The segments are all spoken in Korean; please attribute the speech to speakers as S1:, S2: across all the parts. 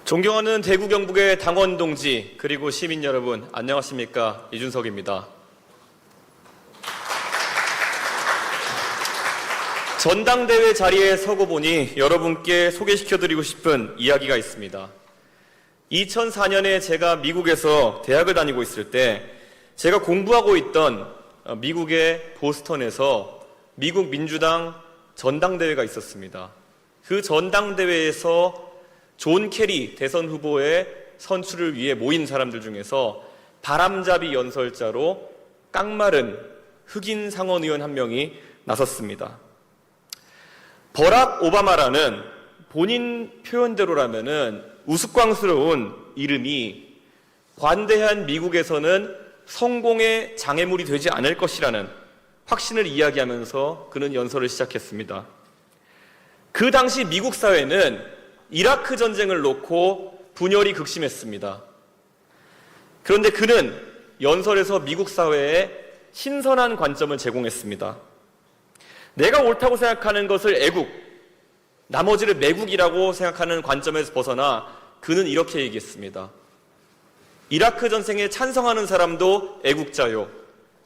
S1: 존경하는 대구 경북의 당원 동지 그리고 시민 여러분, 안녕하십니까? 이준석입니다. 전당대회 자리에 서고 보니 여러분께 소개시켜드리고 싶은 이야기가 있습니다. 2004년에 제가 미국에서 대학을 다니고 있을 때 제가 공부하고 있던 미국의 보스턴에서 미국 민주당 전당대회가 있었습니다. 그 전당대회에서 존 케리 대선 후보의 선출을 위해 모인 사람들 중에서 바람잡이 연설자로 깡마른 흑인 상원 의원 한 명이 나섰습니다. 버락 오바마라는 본인 표현대로라면은 우스꽝스러운 이름이 관대한 미국에서는 성공의 장애물이 되지 않을 것이라는 확신을 이야기하면서 그는 연설을 시작했습니다. 그 당시 미국 사회는 이라크 전쟁을 놓고 분열이 극심했습니다. 그런데 그는 연설에서 미국 사회에 신선한 관점을 제공했습니다. 내가 옳다고 생각하는 것을 애국, 나머지를 매국이라고 생각하는 관점에서 벗어나 그는 이렇게 얘기했습니다. 이라크 전쟁에 찬성하는 사람도 애국자요,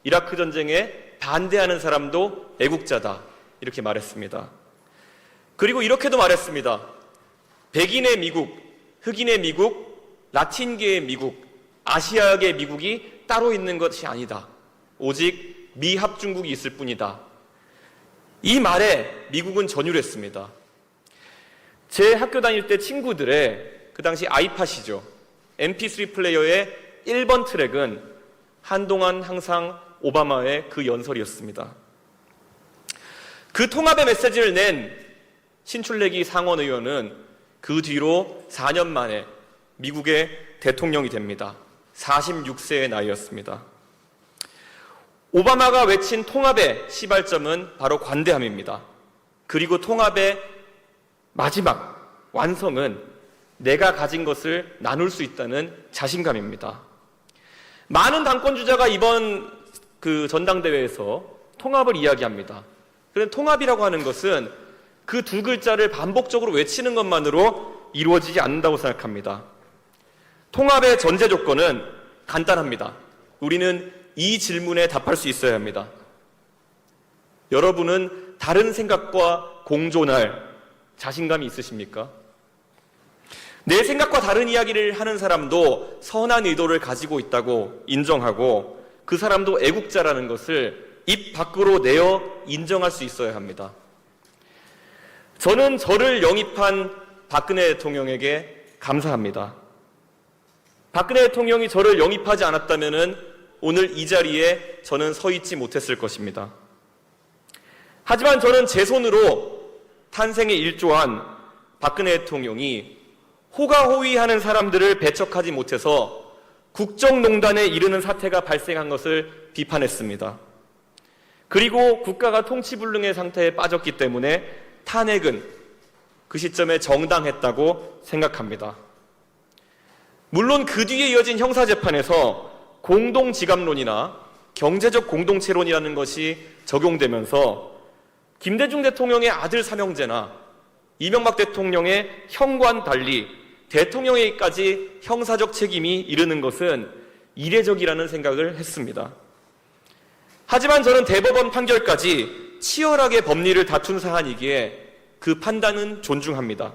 S1: 이라크 전쟁에 반대하는 사람도 애국자다, 이렇게 말했습니다. 그리고 이렇게도 말했습니다. 백인의 미국, 흑인의 미국, 라틴계의 미국, 아시아계 미국이 따로 있는 것이 아니다. 오직 미합중국이 있을 뿐이다. 이 말에 미국은 전율했습니다. 제 학교 다닐 때 친구들의 그 당시 아이팟이죠. MP3 플레이어의 1번 트랙은 한동안 항상 오바마의 그 연설이었습니다. 그 통합의 메시지를 낸 신출래기 상원 의원은 그 뒤로 4년 만에 미국의 대통령이 됩니다. 46세의 나이였습니다. 오바마가 외친 통합의 시발점은 바로 관대함입니다. 그리고 통합의 마지막 완성은 내가 가진 것을 나눌 수 있다는 자신감입니다. 많은 당권주자가 이번 전당대회에서 통합을 이야기합니다. 그런데 통합이라고 하는 것은 그 두 글자를 반복적으로 외치는 것만으로 이루어지지 않는다고 생각합니다. 통합의 전제 조건은 간단합니다. 우리는 이 질문에 답할 수 있어야 합니다. 여러분은 다른 생각과 공존할 자신감이 있으십니까? 내 생각과 다른 이야기를 하는 사람도 선한 의도를 가지고 있다고 인정하고 그 사람도 애국자라는 것을 입 밖으로 내어 인정할 수 있어야 합니다. 저는 저를 영입한 박근혜 대통령에게 감사합니다. 박근혜 대통령이 저를 영입하지 않았다면 오늘 이 자리에 저는 서 있지 못했을 것입니다. 하지만 저는 제 손으로 탄생에 일조한 박근혜 대통령이 호가호위하는 사람들을 배척하지 못해서 국정농단에 이르는 사태가 발생한 것을 비판했습니다. 그리고 국가가 통치불능의 상태에 빠졌기 때문에 탄핵은 그 시점에 정당했다고 생각합니다. 물론 그 뒤에 이어진 형사재판에서 공동지갑론이나 경제적 공동체론이라는 것이 적용되면서 김대중 대통령의 아들 삼형제나 이명박 대통령의 형과는 달리 대통령에게까지 형사적 책임이 이르는 것은 이례적이라는 생각을 했습니다. 하지만 저는 대법원 판결까지 치열하게 법리를 다툰 사안이기에 그 판단은 존중합니다.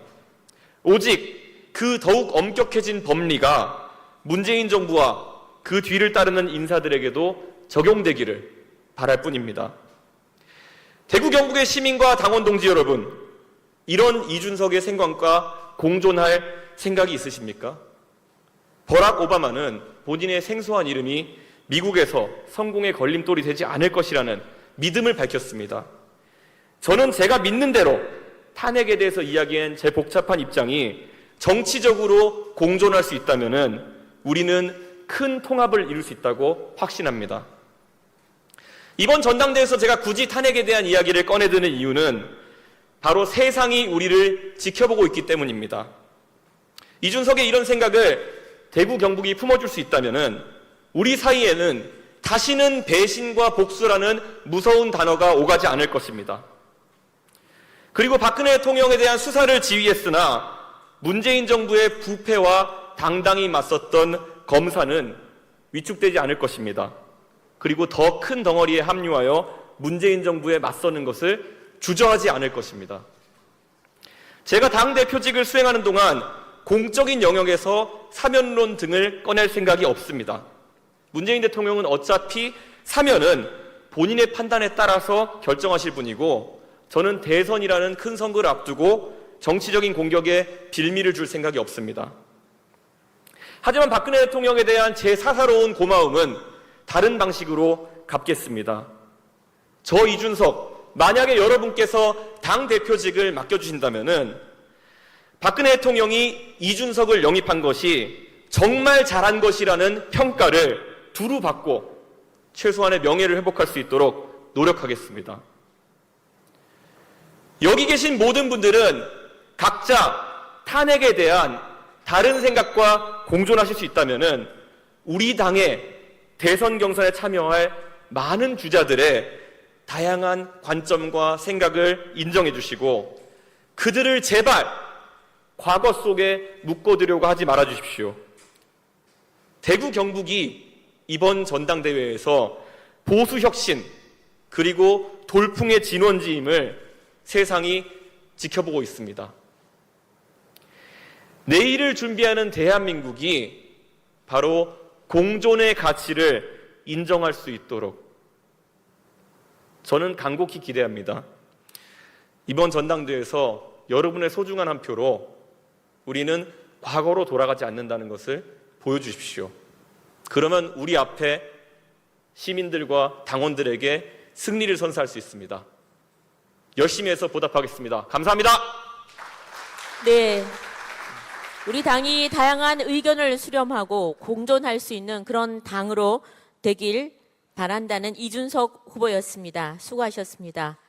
S1: 오직 그 더욱 엄격해진 법리가 문재인 정부와 그 뒤를 따르는 인사들에게도 적용되기를 바랄 뿐입니다. 대구 경북의 시민과 당원 동지 여러분, 이런 이준석의 생각과 공존할 생각이 있으십니까? 버락 오바마는 본인의 생소한 이름이 미국에서 성공의 걸림돌이 되지 않을 것이라는 믿음을 밝혔습니다. 저는 제가 믿는 대로 탄핵에 대해서 이야기한 제 복잡한 입장이 정치적으로 공존할 수 있다면 우리는 큰 통합을 이룰 수 있다고 확신합니다. 이번 전당대회에서 제가 굳이 탄핵에 대한 이야기를 꺼내드는 이유는 바로 세상이 우리를 지켜보고 있기 때문입니다. 이준석의 이런 생각을 대구 경북이 품어줄 수 있다면 우리 사이에는 다시는 배신과 복수라는 무서운 단어가 오가지 않을 것입니다. 그리고 박근혜 대통령에 대한 수사를 지휘했으나 문재인 정부의 부패와 당당히 맞섰던 검사는 위축되지 않을 것입니다. 그리고 더 큰 덩어리에 합류하여 문재인 정부에 맞서는 것을 주저하지 않을 것입니다. 제가 당대표직을 수행하는 동안 공적인 영역에서 사면론 등을 꺼낼 생각이 없습니다. 문재인 대통령은 어차피 사면은 본인의 판단에 따라서 결정하실 분이고, 저는 대선이라는 큰 선거를 앞두고 정치적인 공격에 빌미를 줄 생각이 없습니다. 하지만 박근혜 대통령에 대한 제 사사로운 고마움은 다른 방식으로 갚겠습니다. 저 이준석, 만약에 여러분께서 당대표직을 맡겨주신다면은 박근혜 대통령이 이준석을 영입한 것이 정말 잘한 것이라는 평가를 두루 받고 최소한의 명예를 회복할 수 있도록 노력하겠습니다. 여기 계신 모든 분들은 각자 탄핵에 대한 다른 생각과 공존하실 수 있다면은 우리 당의 대선 경선에 참여할 많은 주자들의 다양한 관점과 생각을 인정해 주시고 그들을 제발 과거 속에 묶어두려고 하지 말아 주십시오. 대구 경북이 이번 전당대회에서 보수혁신 그리고 돌풍의 진원지임을 세상이 지켜보고 있습니다. 내일을 준비하는 대한민국이 바로 공존의 가치를 인정할 수 있도록 저는 간곡히 기대합니다. 이번 전당대회에서 여러분의 소중한 한 표로 우리는 과거로 돌아가지 않는다는 것을 보여주십시오. 그러면 우리 앞에 시민들과 당원들에게 승리를 선사할 수 있습니다. 열심히 해서 보답하겠습니다. 감사합니다.
S2: 네. 우리 당이 다양한 의견을 수렴하고 공존할 수 있는 그런 당으로 되길 바란다는 이준석 후보였습니다. 수고하셨습니다.